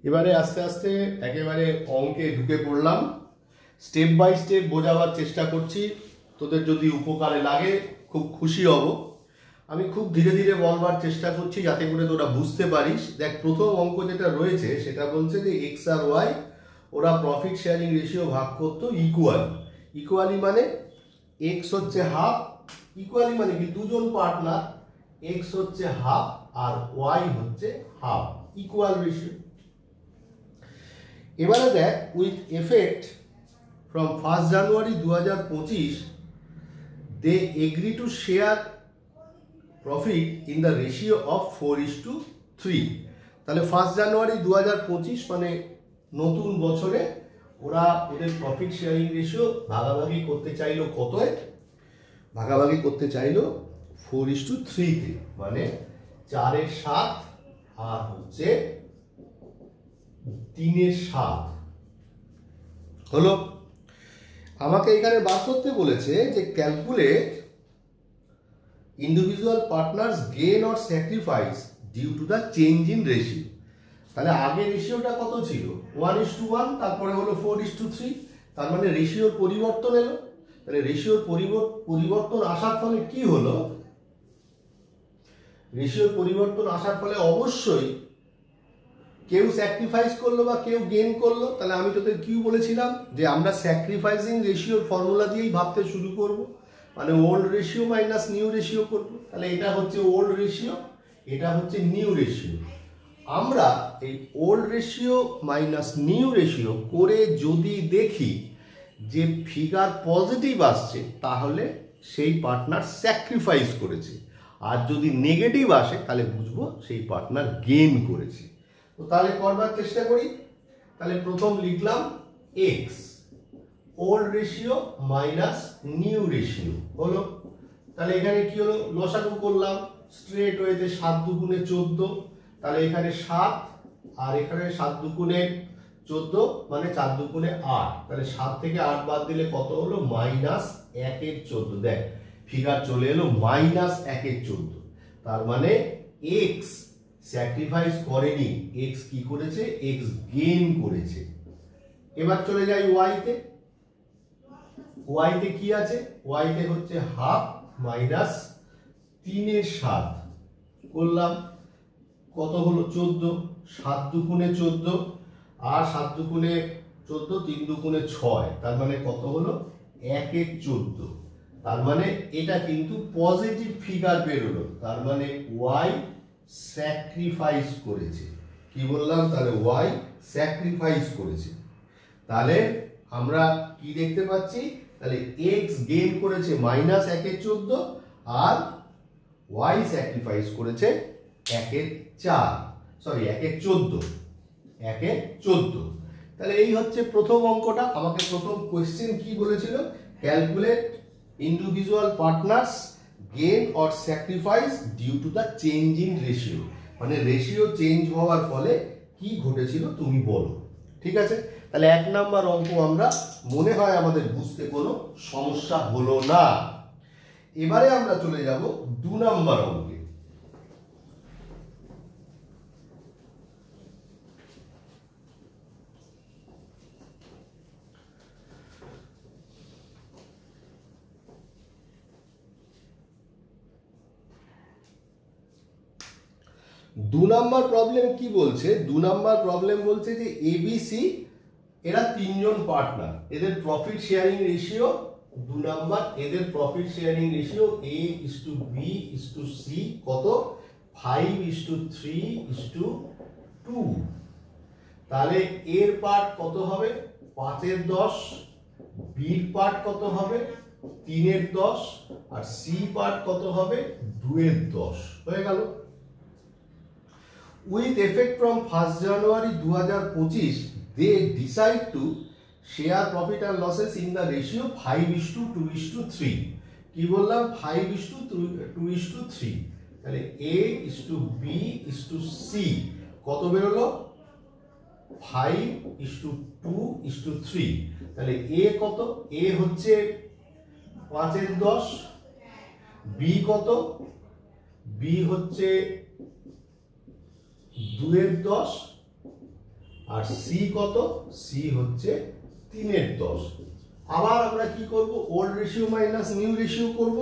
এবারে আস্তে আস্তে একেবারে অঙ্কে ঢুকে পড়লাম। স্টেপ বাই স্টেপ বোঝাবার চেষ্টা করছি, তোদের যদি উপকারে লাগে খুব খুশি হব। আমি খুব ধীরে ধীরে বলবার চেষ্টা করছি যাতে করে তোরা বুঝতে পারিস। দেখ, প্রথম অঙ্ক যেটা রয়েছে সেটা বলছে যে এক্স আর ওয়াই ওরা প্রফিট শেয়ারিং রেশিও ভাগ করতো ইকুয়ালি। ইকুয়ালি মানে এক্স হচ্ছে হাফ, ইকুয়ালি মানে কি দুজন পার্টনার, এক্স হচ্ছে হাফ আর ওয়াই হচ্ছে হাফ, ইকুয়াল রেশিও। এবারে দেখ, with effect from 1 January 2025 they agree to share profit in the ratio of 4:3। তাহলে 1 জানুয়ারি 2025 মানে নতুন বছরে ওরা ওদের প্রফিট শেয়ারিং রেশিও ভাগাভাগি করতে চাইলো কতয়? ভাগাভাগি করতে চাইলো 4:3-তে, মানে 4/7 আর হচ্ছে 3/7 হলো। আমাকে এখানে বার করতে বলেছে যে calculate individual partners gain or sacrifice due to the change in ratio. তাহলে আগে রেশিওটা কত ছিল? 1:1, তারপরে হলো 4:3, তার মানে রেশিওর পরিবর্তন এলো। তাহলে রেশিওর পরিবর্তন আসার ফলে কি হলো? রেশিওর পরিবর্তন আসার ফলে অবশ্যই কেউ স্যাক্রিফাইস করলো বা কেউ গেইন করলো। তাহলে আমি তোদের কি বলেছিলাম যে আমরা স্যাক্রিফাইসিং রেশিওর ফর্মুলা দিয়েই ভাবতে শুরু করব, মানে old ratio minus new ratio করব। তাহলে এটা হচ্ছে ওল্ড রেশিও, এটা হচ্ছে নিউ রেশিও। আমরা এই old ratio minus new ratio করে যদি দেখি যে ফিগার পজিটিভ আসছে তাহলে সেই পার্টনার স্যাক্রিফাইস করেছে, আর যদি নেগেটিভ আসে তাহলে বুঝবো সেই পার্টনার গেইন করেছে। তো তাহলে করবার চেষ্টা করি। তাহলে প্রথম লিখলাম x, old ratio minus new ratio হলো। তাহলে এখানে কি হলো? লসাগু করলাম স্ট্রেট ওয়েতে, 7 দুগুণে 14, তাহলে এখানে 7 আর এখানে 7 দুগুণে 14 মানে 4 দুগুণে 8। তাহলে 7 থেকে 8 বাদ দিলে কত হলো? -1/14। দেখ, ফিগার চলে এলো -1/14। তার মানে এক্স স্যাক্রিফাইস করেনি, এক্স কি করেছে? এক্স গেইন করেছে। এবার চলে যাই ওয়াইতে। ওয়াইতে কি আছে? ওয়াইতে হচ্ছে হাফ মাইনাস 3/7 করলাম, কত হলো? 14। 7 দুগুণে 14 আর 7 দুগুণে 14, 3 দুগুণে 6, তার মানে কত হলো? 1/14। তার মানে এটা কিন্তু পজিটিভ ফিগার বেরোলো, তার মানে ওয়াই স্যাক্রিফাইস করেছে। কি বললাম? তাহলে ওয়াই স্যাক্রিফাইস করেছে। তাহলে আমরা কি দেখতে পাচ্ছি? তাহলে এক্স গেইন করেছে -1/14 আর ওয়াই স্যাক্রিফাইস করেছে 1/14। তাহলে এই হচ্ছে প্রথম অঙ্কটা। আমাকে প্রথম কোয়েশ্চেন কি বলেছিল? Calculate individual partners gain or sacrifice due to the change in ratio, মানে রেশিও চেঞ্জ হওয়ার ফলে কি ঘটেছিল তুমি বলো। ঠিক আছে, তাহলে 1 নাম্বার অঙ্ক আমরা মনে হয় আমাদের বুঝতে কোনো সমস্যা হলো না। এবারে আমরা চলে যাব 2 নাম্বার অঙ্কে। দু নাম্বার প্রবলেম কি বলছে? 2 নাম্বার প্রবলেম বলছে যে এবিসি এরা 3 জন পার্টনার, এদের প্রফিট শেয়ারিং রেশিও 2 নাম্বার, এদের প্রফিট শেয়ারিং রেশিও A:B:C কত? 5:3:2। তাহলে এর পার্ট কত হবে? 5/10, বির পার্ট কত হবে? 3/10 আর সি পার্ট কত হবে? 2/10। হয়ে গেল। With effect from 1 January 2025, they decide to share profit and losses in the ratio 5:2:3। কি বললাম? 5:2:3। তাহলে A:B:C কত বেরোলো? 5:2:3। তাহলে A কত? A হচ্ছে 5/10, B কত? B হচ্ছে 2/10 আর সি কত, সি হচ্ছে 3/10। আবার আমরা কি করব, old ratio minus new ratio করব।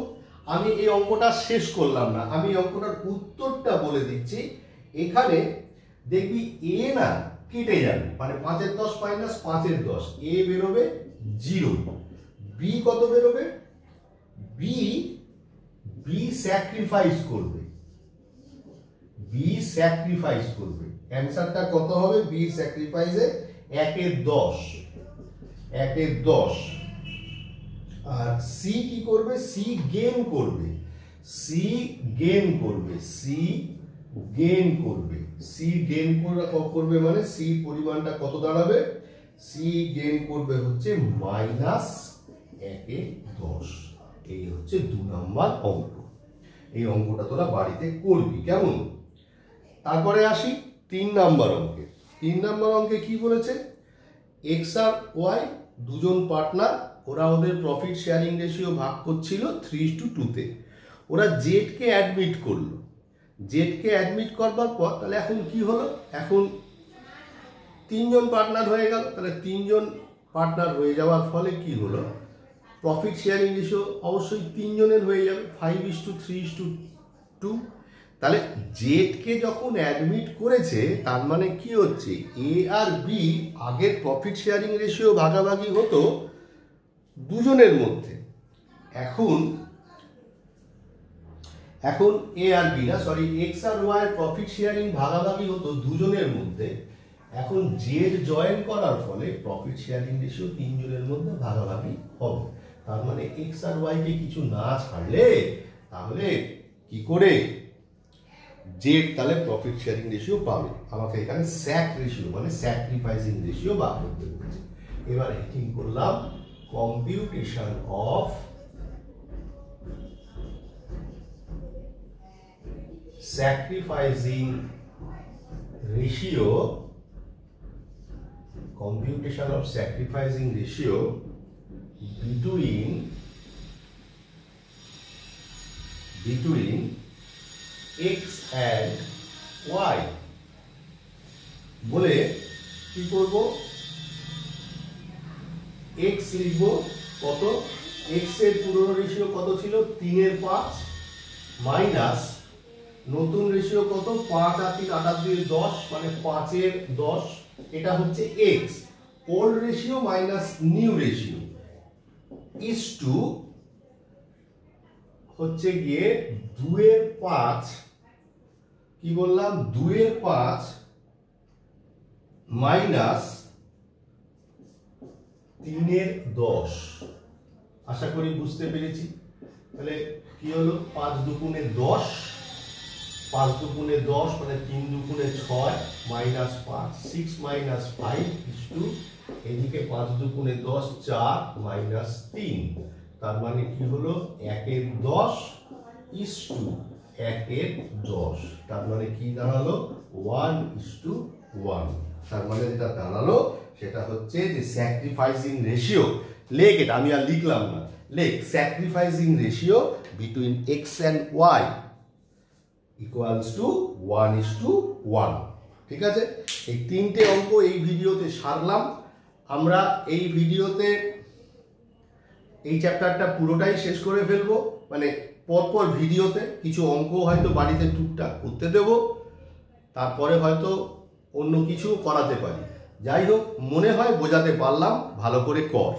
আমি এই অঙ্কটা শেষ করলাম না, আমি অঙ্কটার উত্তরটা বলে দিচ্ছি। এখানে দেখবি এ না কেটে যাবে, মানে 5/10 মাইনাস 5/10, এ বেরোবে 0, বি কত বেরোবে, বি স্যাক্রিফাইস করবে, বি স্যাক্রিফাইস করবে। অ্যানসারটা কত হবে, বি স্যাক্রিফাইসে 1/10, 1/10। আর সি কি করবে, সি গেইন করবে, সি গেইন করবে, সি গেইন করবে, সি গেইন করবে মানে সি পরিমাণটা কত দাঁড়াবে, সি গেইন করবে হচ্ছে -1/10। এই হচ্ছে 2 নম্বর অঙ্ক। এই অঙ্কটা তোরা বাড়িতে করবি, কেমন? তারপরে আসি 3 নম্বর অঙ্কে। 3 নম্বর অঙ্কে কি বলেছে, এক্স আর ওয়াই দুজন পার্টনার, ওরা ওদের প্রফিট শেয়ারিং রেশিও ভাগ করছিল 3:2 ওরা জেডকে অ্যাডমিট করলো। জেডকে অ্যাডমিট করবার পর তাহলে এখন কি হলো, এখন 3 জন পার্টনার হয়ে গেল। তাহলে 3 জন পার্টনার হয়ে যাওয়ার ফলে কি হলো, প্রফিট শেয়ারিং রেশিও অবশ্যই 3 জনের হয়ে যাবে 5:3:2। তাহলে জেডকে যখন অ্যাডমিট করেছে তার মানে কি হচ্ছে, এ আর বি আগের প্রফিট শেয়ারিং রেশিও ভাগাভাগি হতো দুজনের মধ্যে, এখন এ আর বি না, সরি, এক্স আর ওয়াই প্রফিট শেয়ারিং ভাগাভাগি হতো দুজনের মধ্যে, এখন জেড জয়েন করার ফলে প্রফিট শেয়ারিং রেশিও 3 জনের মধ্যে ভাগাভাগি হবে। তার মানে এক্স আর ওয়াই কে কিছু না ছাড়লে তাহলে কি করে জেড তাহলে প্রফিট শেয়ারিং রেশিও পাবে। আমাকে এখানে স্যাক রেশিও মানে স্যাক্রিফাইসিং রেশিও বার করতে বলেছে। এবার হেডিং করলাম computation of sacrificing ratio, computation of sacrificing ratio between x and y বলে কি করব, x লিখব কত, x এর পুরনো রেশিও কত ছিল 3/5 মাইনাস নতুন রেশিও কত 5 আর 3 8 2 10 মানে 5/10, এটা হচ্ছে x। Old ratio minus new ratio is to হচ্ছে গিয়ে 2/5, কি বললাম 2/5 মাইনাস 3/10। আশা করি বুঝতে পেরেছি। তাহলে কি হলো 5 দুগুণে 10, 5 দুগুণে 10 মানে 3 দুগুণে 6 মাইনাস 5, 6 মাইনাস 5 ইজ টু, এদিকে 5 দুগুণে 10 4 মাইনাস 3, তার মানে কি হলো 1/10 ইজ টু 1/10, তার মানে কি দাঁড়ালো 1:1। তার মানে যেটা দাঁড়ালো সেটা হচ্ছে যে স্যাক্রিফাইসিং রেশিও, লেখ এটা আমি আর লিখলাম না, লেখ sacrificing ratio between x and y equals to 1:1। ঠিক আছে, এই 3টে অঙ্ক এই ভিডিওতে সারলাম। আমরা এই ভিডিওতে এই চ্যাপ্টারটা পুরোটাই শেষ করে ফেলবো, মানে পরপর ভিডিওতে কিছু অঙ্ক হয়তো বাড়িতে টুকটাক করতে দেব, তারপরে হয়তো অন্য কিছু করাতে পারি। যাই হোক, মনে হয় বোঝাতে পারলাম, ভালো করে কর।